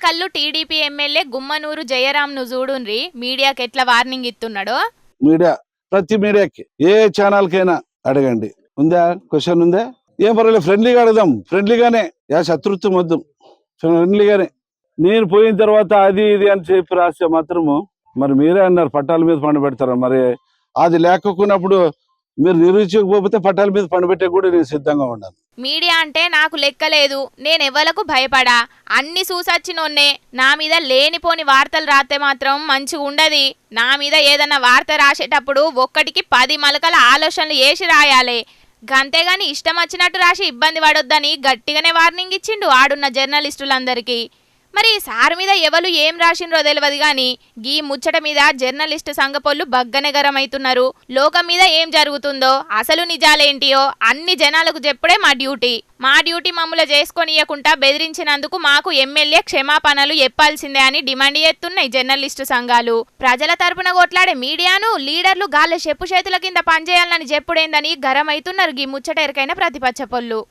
కళ్ళు TDP MLA Gummanuru జయరాంను చూడుండ్రి మీడియాకి ఎట్లా వార్నింగ్ ఇస్తున్నాడో. మీడియా ప్రతి మీడియాకి ఏ ఛానల్ కైనా అడగండి, ఉందా క్వశ్చన్ ఉందా? ఏం పర్వాలేదు, ఫ్రెండ్లీగా అడదాం, ఫ్రెండ్లీగానే, శత్రుత్వం వద్దు, ఫ్రెండ్లీగానే. నేను పోయిన తర్వాత అది ఇది అని చెప్పి రాస్తే మాత్రము మరి మీరే అన్నారు పట్టాల మీద పండబెడతారు. మరి అది లేకపోయినప్పుడు మీరు నిరూపించకపోతే పట్టాల మీద పండబెట్టే కూడా నేను సిద్ధంగా ఉన్నాను. మీడియా అంటే నాకు లెక్కలేదు, నేనెవ్వలకు భయపడా, అన్ని చూసొచ్చినోన్నే. నా మీద లేనిపోని వార్తలు రాస్తే మాత్రం మంచిగా ఉండది. నా మీద ఏదన్నా వార్త రాసేటప్పుడు ఒక్కటికి 10 మలకల ఆలోచనలు వేసి రాయాలి. గంతేగాని ఇష్టం వచ్చినట్టు రాసి ఇబ్బంది పడొద్దని గట్టిగానే వార్నింగ్ ఇచ్చిండు ఆడున్న జర్నలిస్టులందరికీ. మరి సార్ మీద ఎవరు ఏం రాసిండ్రో తెలియదు గాని గీ ముచ్చట మీద జర్నలిస్టు సంఘపోళ్ళు బగ్గనెగరమైతున్నారు. లోకం మీద ఏం జరుగుతుందో, అసలు నిజాలేంటియో అన్ని జనాలకు చెప్పుడే మా డ్యూటీ. మా డ్యూటీ మమ్మల్ని చేసుకొనియకుండా బెదిరించినందుకు మాకు ఎమ్మెల్యే క్షమాపణలు చెప్పాల్సిందే అని డిమాండ్ చేస్తున్నాయి జర్నలిస్టు సంఘాలు. ప్రజల తరపున కొట్లాడే మీడియాను లీడర్లు గాళ్ళ చెప్పు చేతుల కింద పనిచేయాలని చెప్పుడేందని గరమైతున్నారు గీ ముచ్చట ఎరకైన ప్రతిపక్ష పొల్లు.